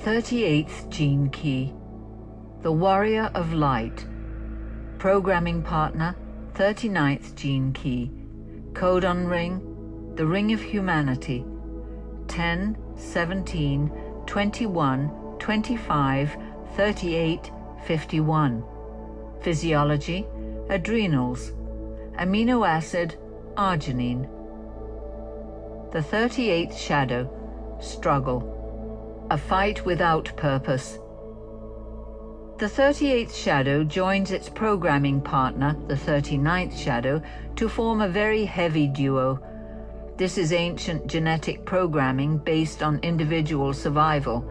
38th Gene Key, the Warrior of Light. Programming Partner, 39th Gene Key. Codon Ring, the Ring of Humanity. 10, 17, 21, 25, 38, 51. Physiology, adrenals. Amino acid, arginine. The 38th Shadow, struggle. A fight without purpose. The 38th Shadow joins its programming partner, the 39th Shadow, to form a very heavy duo. This is ancient genetic programming based on individual survival.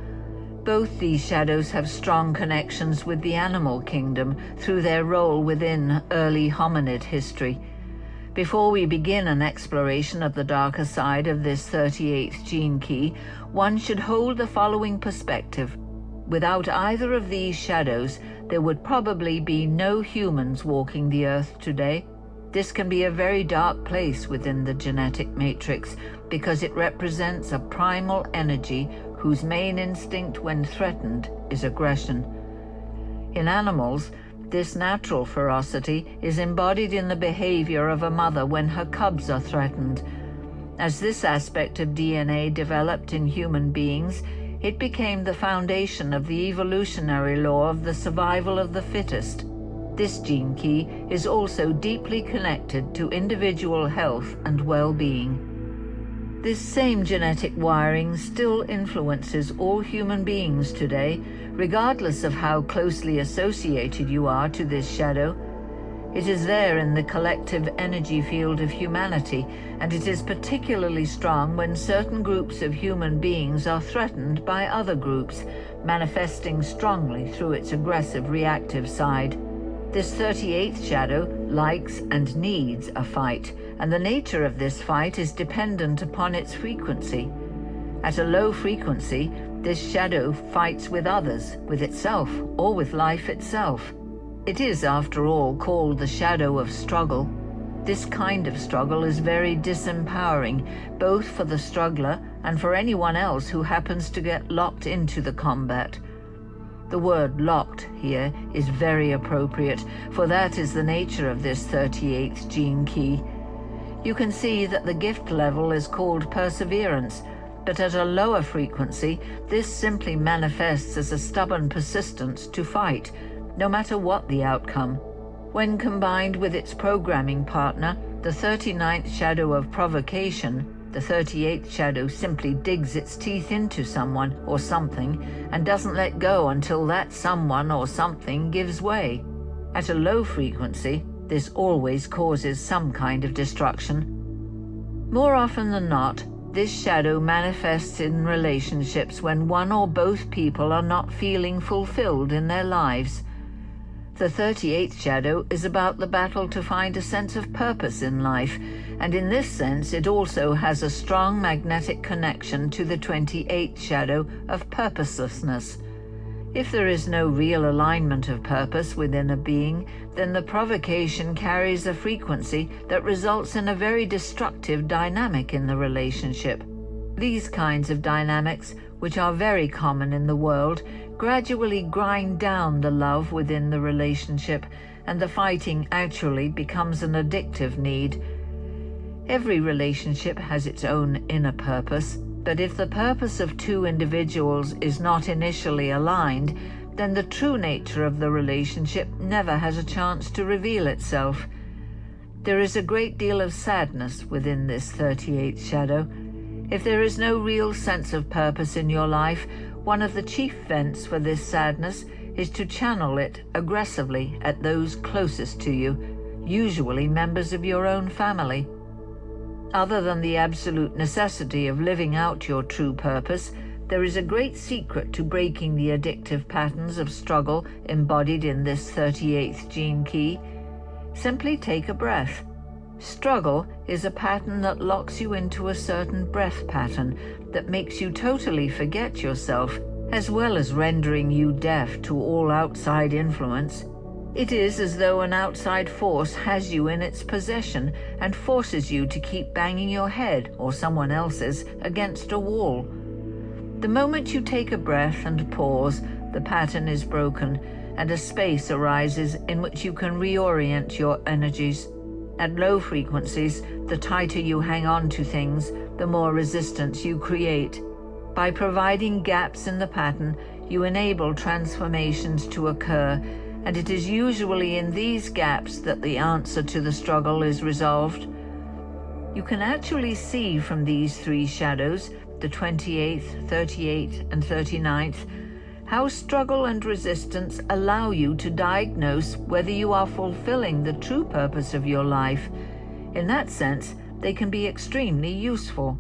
Both these shadows have strong connections with the animal kingdom through their role within early hominid history. Before we begin an exploration of the darker side of this 38th gene key, one should hold the following perspective. Without either of these shadows, there would probably be no humans walking the earth today. This can be a very dark place within the genetic matrix because it represents a primal energy whose main instinct when threatened is aggression. In animals, this natural ferocity is embodied in the behavior of a mother when her cubs are threatened. As this aspect of DNA developed in human beings, it became the foundation of the evolutionary law of the survival of the fittest. This gene key is also deeply connected to individual health and well-being. This same genetic wiring still influences all human beings today, regardless of how closely associated you are to this shadow. It is there in the collective energy field of humanity, and it is particularly strong when certain groups of human beings are threatened by other groups, manifesting strongly through its aggressive reactive side. This 38th shadow likes and needs a fight, and the nature of this fight is dependent upon its frequency. At a low frequency, this shadow fights with others, with itself, or with life itself. It is, after all, called the shadow of struggle. This kind of struggle is very disempowering, both for the struggler and for anyone else who happens to get locked into the combat. The word locked here is very appropriate, for that is the nature of this 38th gene key. You can see that the gift level is called perseverance, but at a lower frequency, this simply manifests as a stubborn persistence to fight, no matter what the outcome. When combined with its programming partner, the 39th shadow of provocation, the 38th shadow simply digs its teeth into someone or something and doesn't let go until that someone or something gives way. At a low frequency, this always causes some kind of destruction. More often than not, this shadow manifests in relationships when one or both people are not feeling fulfilled in their lives. The 38th shadow is about the battle to find a sense of purpose in life, and in this sense it also has a strong magnetic connection to the 28th shadow of purposelessness. If there is no real alignment of purpose within a being, then the provocation carries a frequency that results in a very destructive dynamic in the relationship. These kinds of dynamics, which are very common in the world, gradually grind down the love within the relationship, and the fighting actually becomes an addictive need. Every relationship has its own inner purpose, but if the purpose of two individuals is not initially aligned, then the true nature of the relationship never has a chance to reveal itself. There is a great deal of sadness within this 38th shadow. If there is no real sense of purpose in your life, one of the chief vents for this sadness is to channel it aggressively at those closest to you, usually members of your own family. Other than the absolute necessity of living out your true purpose, there is a great secret to breaking the addictive patterns of struggle embodied in this 38th gene key. Simply take a breath. Struggle is a pattern that locks you into a certain breath pattern that makes you totally forget yourself, as well as rendering you deaf to all outside influence. It is as though an outside force has you in its possession and forces you to keep banging your head, or someone else's, against a wall. The moment you take a breath and pause, the pattern is broken, and a space arises in which you can reorient your energies. At low frequencies, the tighter you hang on to things, the more resistance you create. By providing gaps in the pattern, you enable transformations to occur, and it is usually in these gaps that the answer to the struggle is resolved. You can actually see from these three shadows, the 28th, 38th, and 39th, how struggle and resistance allow you to diagnose whether you are fulfilling the true purpose of your life. In that sense, they can be extremely useful.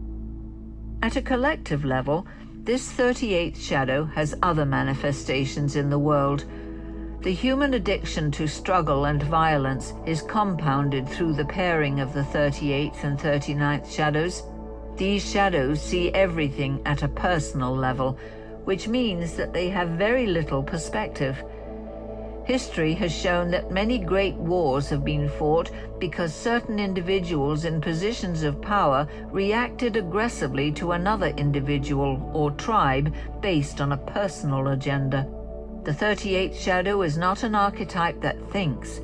At a collective level, this 38th shadow has other manifestations in the world. The human addiction to struggle and violence is compounded through the pairing of the 38th and 39th shadows. These shadows see everything at a personal level, which means that they have very little perspective. History has shown that many great wars have been fought because certain individuals in positions of power reacted aggressively to another individual or tribe based on a personal agenda. The 38th shadow is not an archetype that thinks.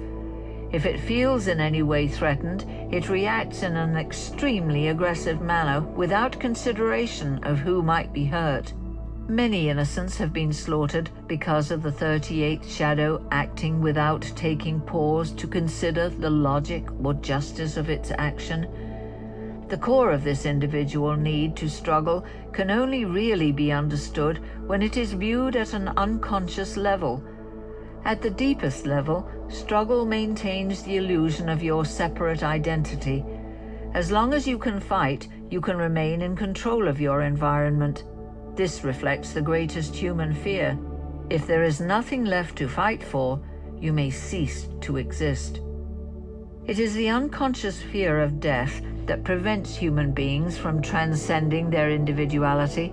If it feels in any way threatened, it reacts in an extremely aggressive manner without consideration of who might be hurt. Many innocents have been slaughtered because of the 38th shadow acting without taking pause to consider the logic or justice of its action. The core of this individual need to struggle can only really be understood when it is viewed at an unconscious level. At the deepest level, struggle maintains the illusion of your separate identity. As long as you can fight, you can remain in control of your environment. This reflects the greatest human fear. If there is nothing left to fight for, you may cease to exist. It is the unconscious fear of death that prevents human beings from transcending their individuality.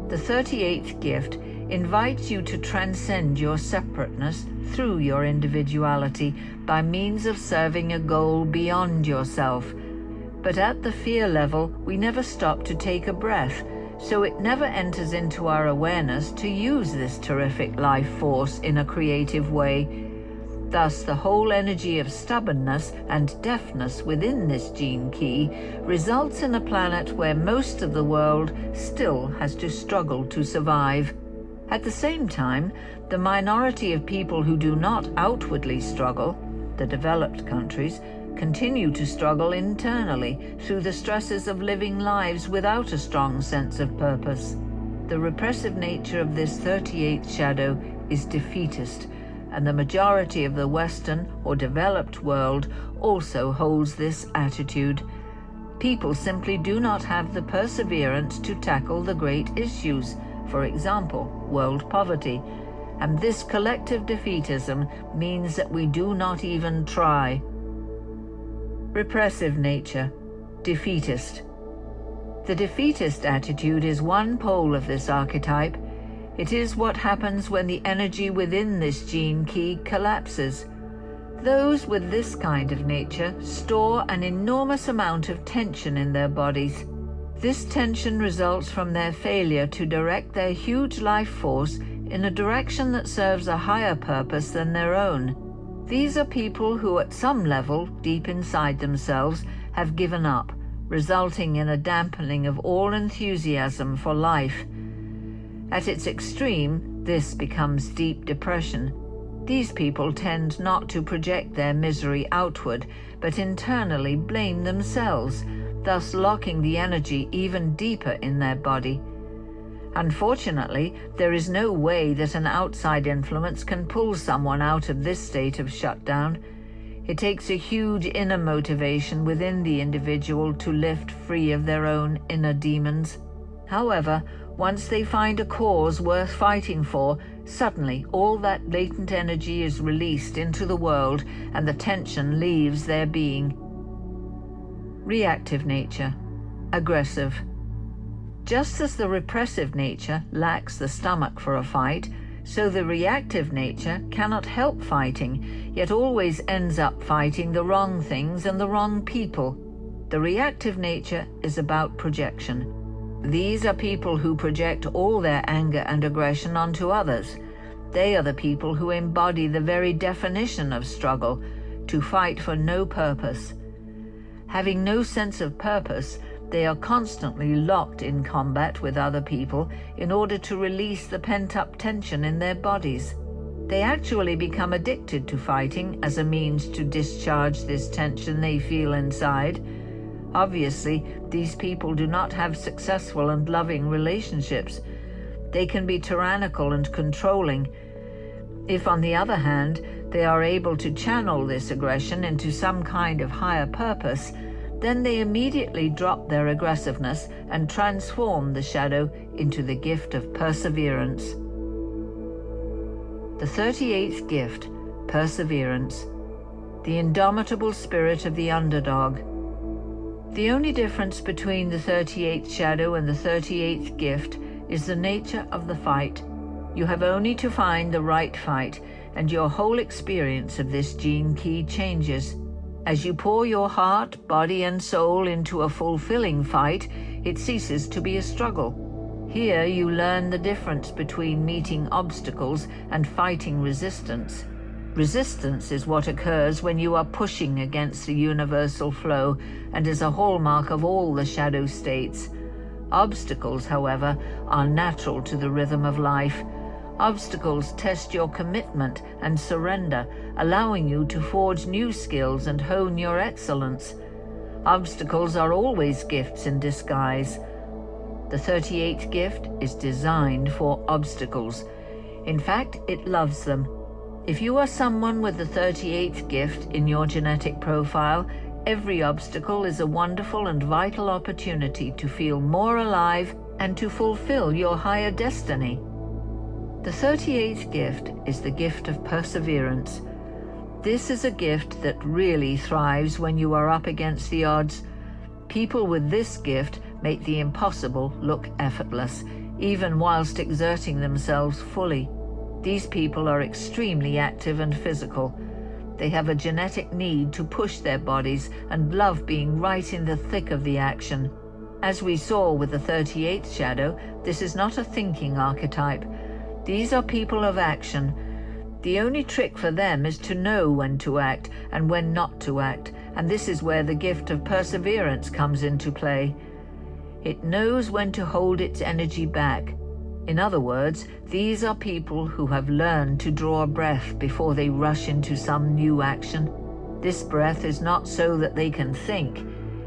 The 38th gift invites you to transcend your separateness through your individuality by means of serving a goal beyond yourself. But at the fear level, we never stop to take a breath, so it never enters into our awareness to use this terrific life force in a creative way. Thus, the whole energy of stubbornness and deafness within this gene key results in a planet where most of the world still has to struggle to survive. At the same time, the minority of people who do not outwardly struggle, the developed countries, continue to struggle internally through the stresses of living lives without a strong sense of purpose. The repressive nature of this 38th shadow is defeatist, and the majority of the Western or developed world also holds this attitude. People simply do not have the perseverance to tackle the great issues, for example, world poverty, and this collective defeatism means that we do not even try. Repressive nature, defeatist. The defeatist attitude is one pole of this archetype. It is what happens when the energy within this gene key collapses. Those with this kind of nature store an enormous amount of tension in their bodies. This tension results from their failure to direct their huge life force in a direction that serves a higher purpose than their own. These are people who at some level, deep inside themselves, have given up, resulting in a dampening of all enthusiasm for life. At its extreme, this becomes deep depression. These people tend not to project their misery outward, but internally blame themselves, thus locking the energy even deeper in their body. Unfortunately, there is no way that an outside influence can pull someone out of this state of shutdown. It takes a huge inner motivation within the individual to lift free of their own inner demons. However, once they find a cause worth fighting for, suddenly all that latent energy is released into the world and the tension leaves their being. Reactive nature, aggressive. Just as the repressive nature lacks the stomach for a fight, so the reactive nature cannot help fighting, yet always ends up fighting the wrong things and the wrong people. The reactive nature is about projection. These are people who project all their anger and aggression onto others. They are the people who embody the very definition of struggle, to fight for no purpose. Having no sense of purpose, they are constantly locked in combat with other people in order to release the pent-up tension in their bodies. They actually become addicted to fighting as a means to discharge this tension they feel inside. Obviously, these people do not have successful and loving relationships. They can be tyrannical and controlling. If, on the other hand, they are able to channel this aggression into some kind of higher purpose, then they immediately drop their aggressiveness and transform the shadow into the gift of perseverance. The 38th gift, perseverance, the indomitable spirit of the underdog. The only difference between the 38th shadow and the 38th gift is the nature of the fight. You have only to find the right fight, and your whole experience of this gene key changes. As you pour your heart, body, and soul into a fulfilling fight, it ceases to be a struggle. Here you learn the difference between meeting obstacles and fighting resistance. Resistance is what occurs when you are pushing against the universal flow and is a hallmark of all the shadow states. Obstacles, however, are natural to the rhythm of life. Obstacles test your commitment and surrender, allowing you to forge new skills and hone your excellence. Obstacles are always gifts in disguise. The 38th gift is designed for obstacles. In fact, it loves them. If you are someone with the 38th gift in your genetic profile, every obstacle is a wonderful and vital opportunity to feel more alive and to fulfill your higher destiny. The 38th gift is the gift of perseverance. This is a gift that really thrives when you are up against the odds. People with this gift make the impossible look effortless, even whilst exerting themselves fully. These people are extremely active and physical. They have a genetic need to push their bodies and love being right in the thick of the action. As we saw with the 38th shadow, this is not a thinking archetype. These are people of action. The only trick for them is to know when to act and when not to act, and this is where the gift of perseverance comes into play. It knows when to hold its energy back. In other words, these are people who have learned to draw a breath before they rush into some new action. This breath is not so that they can think.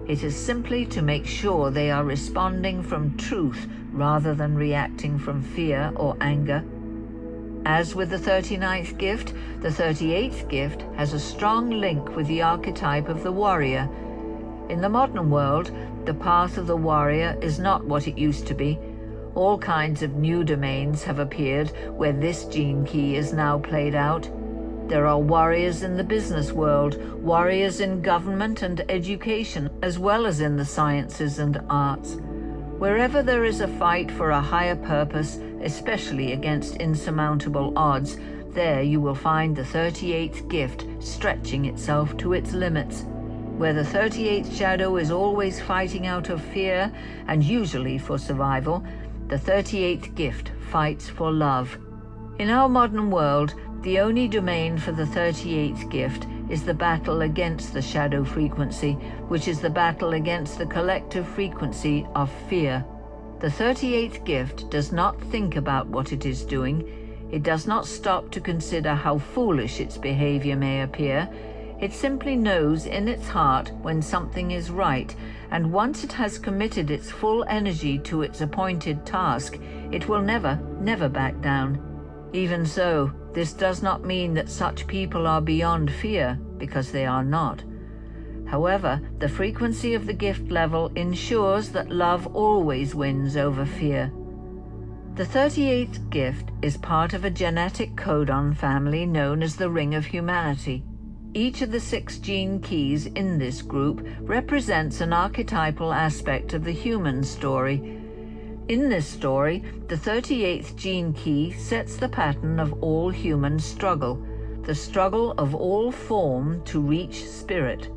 It is simply to make sure they are responding from truth rather than reacting from fear or anger. As with the 39th gift, the 38th gift has a strong link with the archetype of the warrior. In the modern world, the path of the warrior is not what it used to be. All kinds of new domains have appeared where this gene key is now played out. There are warriors in the business world, warriors in government and education, as well as in the sciences and arts. Wherever there is a fight for a higher purpose, especially against insurmountable odds, there you will find the 38th gift stretching itself to its limits. Where the 38th shadow is always fighting out of fear, and usually for survival, the 38th gift fights for love. In our modern world, the only domain for the 38th gift is the battle against the shadow frequency, which is the battle against the collective frequency of fear. The 38th gift does not think about what it is doing. It does not stop to consider how foolish its behavior may appear. It simply knows in its heart when something is right, and once it has committed its full energy to its appointed task, it will never back down. Even so, this does not mean that such people are beyond fear, because they are not. However, the frequency of the gift level ensures that love always wins over fear. The 38th gift is part of a genetic codon family known as the Ring of Humanity. Each of the 6 gene keys in this group represents an archetypal aspect of the human story. In this story, the 38th gene key sets the pattern of all human struggle, the struggle of all form to reach spirit.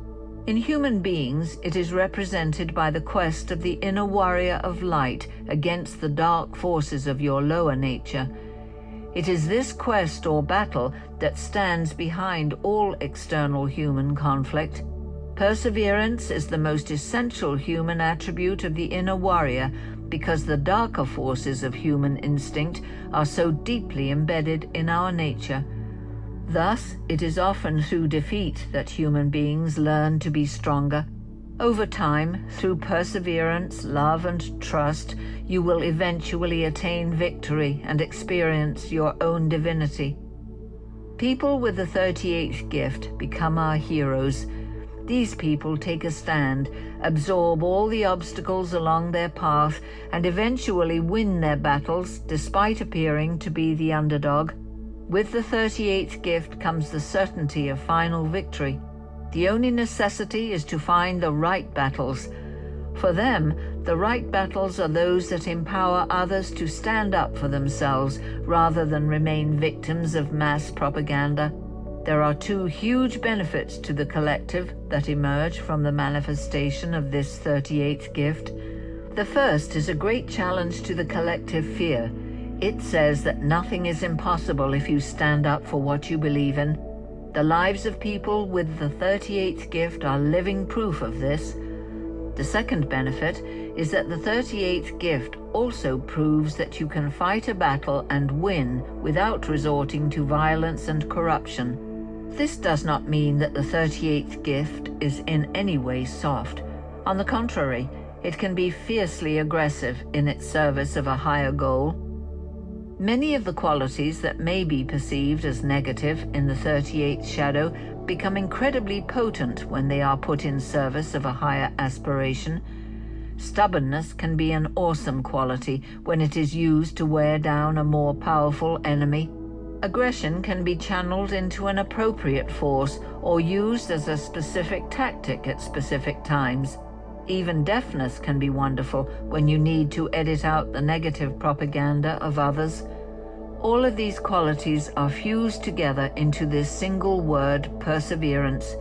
In human beings, it is represented by the quest of the inner warrior of light against the dark forces of your lower nature. It is this quest or battle that stands behind all external human conflict. Perseverance is the most essential human attribute of the inner warrior because the darker forces of human instinct are so deeply embedded in our nature. Thus, it is often through defeat that human beings learn to be stronger. Over time, through perseverance, love, and trust, you will eventually attain victory and experience your own divinity. People with the 38th gift become our heroes. These people take a stand, absorb all the obstacles along their path, and eventually win their battles despite appearing to be the underdog. With the 38th gift comes the certainty of final victory. The only necessity is to find the right battles. For them, the right battles are those that empower others to stand up for themselves rather than remain victims of mass propaganda. There are two huge benefits to the collective that emerge from the manifestation of this 38th gift. The first is a great challenge to the collective fear. It says that nothing is impossible if you stand up for what you believe in. The lives of people with the 38th gift are living proof of this. The second benefit is that the 38th gift also proves that you can fight a battle and win without resorting to violence and corruption. This does not mean that the 38th gift is in any way soft. On the contrary, it can be fiercely aggressive in its service of a higher goal. Many of the qualities that may be perceived as negative in the 38th shadow become incredibly potent when they are put in service of a higher aspiration. Stubbornness can be an awesome quality when it is used to wear down a more powerful enemy. Aggression can be channeled into an appropriate force or used as a specific tactic at specific times. Even deafness can be wonderful when you need to edit out the negative propaganda of others. All of these qualities are fused together into this single word, perseverance.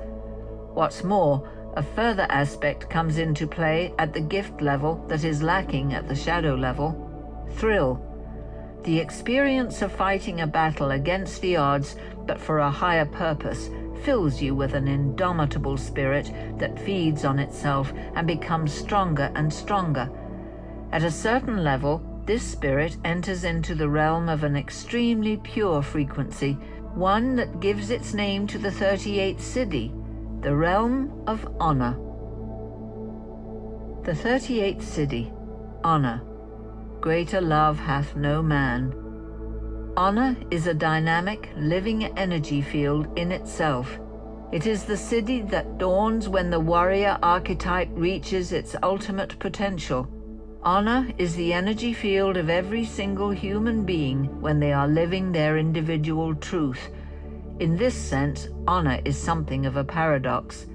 What's more, a further aspect comes into play at the gift level that is lacking at the shadow level: thrill. The experience of fighting a battle against the odds, but for a higher purpose, fills you with an indomitable spirit that feeds on itself and becomes stronger and stronger. At a certain level, this spirit enters into the realm of an extremely pure frequency, one that gives its name to the 38th Siddhi, the realm of honor. The 38th Siddhi, honor. Greater love hath no man. Honor is a dynamic, living energy field in itself. It is the Siddhi that dawns when the warrior archetype reaches its ultimate potential. Honor is the energy field of every single human being when they are living their individual truth. In this sense, honor is something of a paradox.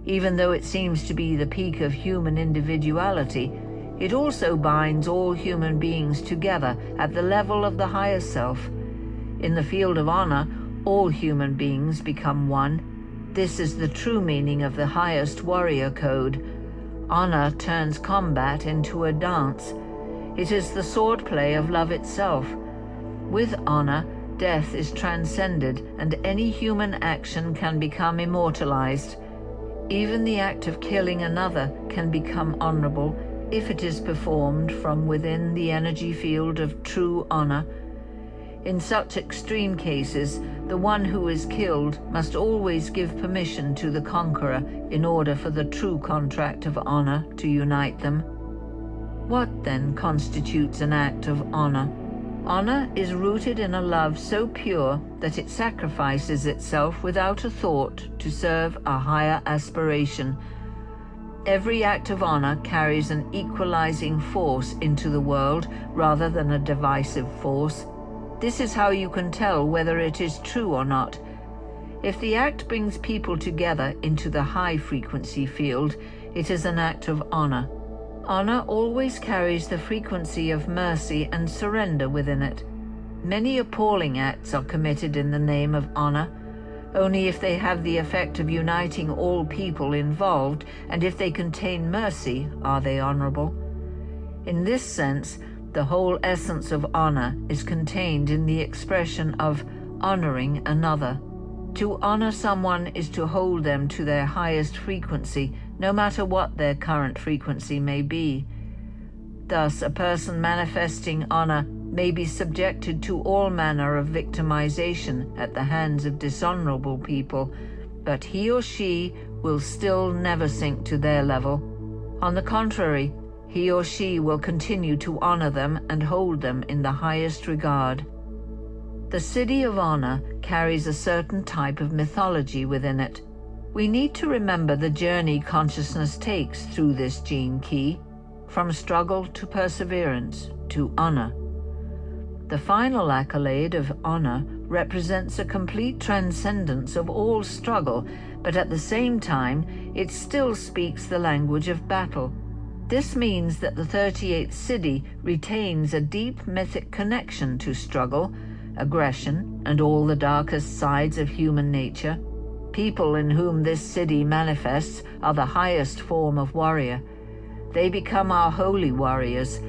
Even though it seems to be the peak of human individuality, it also binds all human beings together at the level of the higher self. In the field of honor, all human beings become one. This is the true meaning of the highest warrior code. Honor turns combat into a dance. It is the swordplay of love itself. With honor, death is transcended and any human action can become immortalized. Even the act of killing another can become honorable if it is performed from within the energy field of true honor. In such extreme cases, the one who is killed must always give permission to the conqueror in order for the true contract of honor to unite them. What then constitutes an act of honor? Honor is rooted in a love so pure that it sacrifices itself without a thought to serve a higher aspiration. Every act of honor carries an equalizing force into the world rather than a divisive force. This is how you can tell whether it is true or not. If the act brings people together into the high-frequency field, it is an act of honor. Honor always carries the frequency of mercy and surrender within it. Many appalling acts are committed in the name of honor. Only if they have the effect of uniting all people involved, and if they contain mercy, are they honorable. In this sense, the whole essence of honor is contained in the expression of honoring another. To honor someone is to hold them to their highest frequency, no matter what their current frequency may be. Thus, a person manifesting honor may be subjected to all manner of victimization at the hands of dishonorable people, but he or she will still never sink to their level. On the contrary, he or she will continue to honor them and hold them in the highest regard. The city of honor carries a certain type of mythology within it. We need to remember the journey consciousness takes through this gene key, from struggle to perseverance to honor. The final accolade of honor represents a complete transcendence of all struggle, but at the same time, it still speaks the language of battle. This means that the 38th city retains a deep mythic connection to struggle, aggression, and all the darkest sides of human nature. People in whom this city manifests are the highest form of warrior. They become our holy warriors,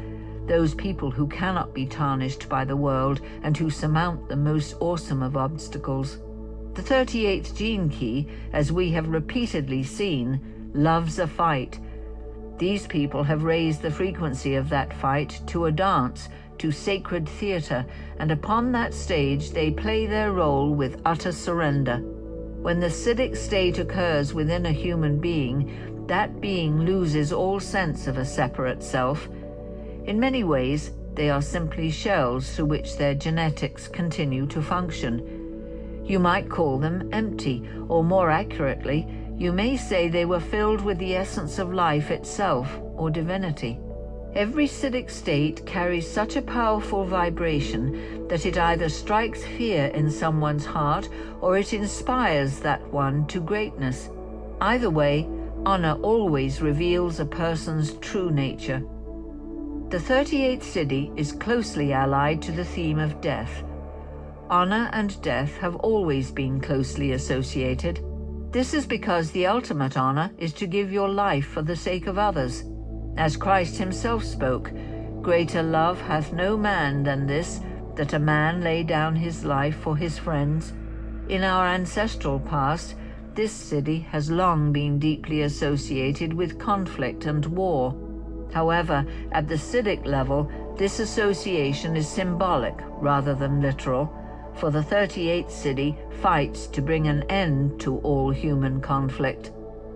those people who cannot be tarnished by the world and who surmount the most awesome of obstacles. The 38th gene key, as we have repeatedly seen, loves a fight. These people have raised the frequency of that fight to a dance, to sacred theater, and upon that stage they play their role with utter surrender. When the Siddhic state occurs within a human being, that being loses all sense of a separate self. In many ways, they are simply shells through which their genetics continue to function. You might call them empty, or more accurately, you may say they were filled with the essence of life itself, or divinity. Every Siddhic state carries such a powerful vibration that it either strikes fear in someone's heart or it inspires that one to greatness. Either way, honor always reveals a person's true nature. The 38th city is closely allied to the theme of death. Honor and death have always been closely associated. This is because the ultimate honor is to give your life for the sake of others. As Christ himself spoke, "Greater love hath no man than this, that a man lay down his life for his friends." In our ancestral past, this city has long been deeply associated with conflict and war. However, at the Siddhic level, this association is symbolic rather than literal, for the 38th city fights to bring an end to all human conflict.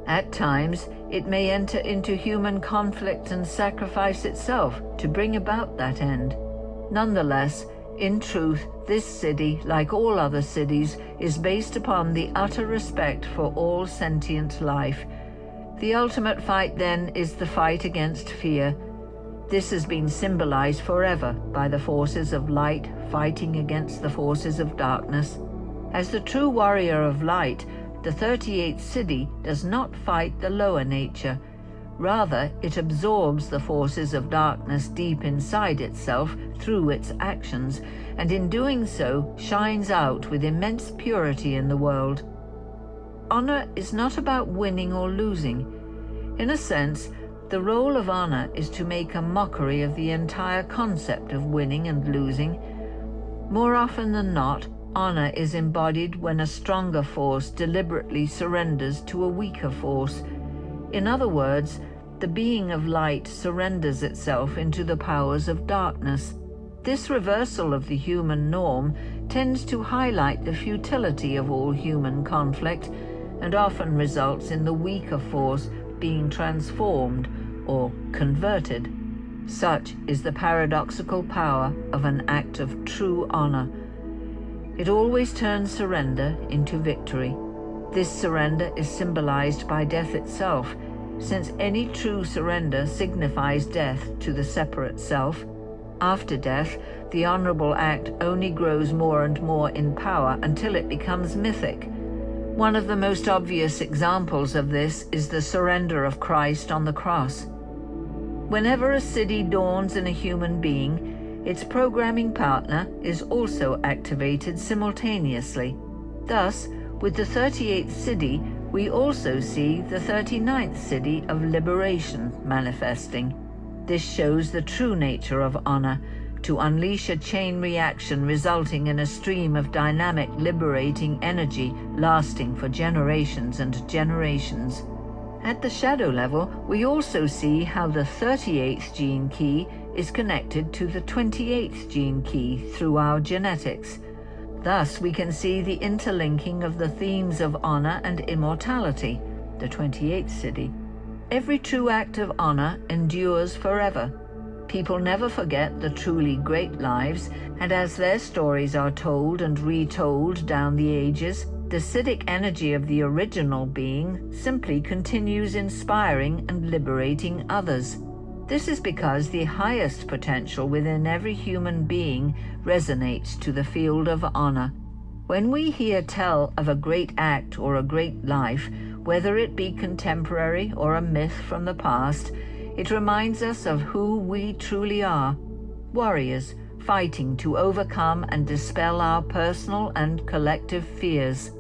At times, it may enter into human conflict and sacrifice itself to bring about that end. Nonetheless, in truth, this city, like all other cities, is based upon the utter respect for all sentient life. The ultimate fight, then, is the fight against fear. This has been symbolized forever by the forces of light fighting against the forces of darkness. As the true warrior of light, the 38th city does not fight the lower nature. Rather, it absorbs the forces of darkness deep inside itself through its actions, and in doing so shines out with immense purity in the world. Honor is not about winning or losing. In a sense, the role of honor is to make a mockery of the entire concept of winning and losing. More often than not, honor is embodied when a stronger force deliberately surrenders to a weaker force. In other words, the being of light surrenders itself into the powers of darkness. This reversal of the human norm tends to highlight the futility of all human conflict and often results in the weaker force being transformed or converted. Such is the paradoxical power of an act of true honor. It always turns surrender into victory. This surrender is symbolized by death itself, since any true surrender signifies death to the separate self. After death, the honorable act only grows more and more in power until it becomes mythic. One of the most obvious examples of this is the surrender of Christ on the cross. Whenever a city dawns in a human being, its programming partner is also activated simultaneously. Thus, With the 38th Siddhi, we also see the 39th Siddhi of liberation manifesting. This shows the true nature of honor, to unleash a chain reaction resulting in a stream of dynamic, liberating energy lasting for generations and generations. At the shadow level, we also see how the 38th gene key is connected to the 28th gene key through our genetics. Thus, we can see the interlinking of the themes of honor and immortality, the 28th Siddhi. Every true act of honor endures forever. People never forget the truly great lives, and as their stories are told and retold down the ages, the Siddhic energy of the original being simply continues inspiring and liberating others. This is because the highest potential within every human being resonates to the field of honor. When we hear tell of a great act or a great life, whether it be contemporary or a myth from the past, it reminds us of who we truly are, warriors fighting to overcome and dispel our personal and collective fears.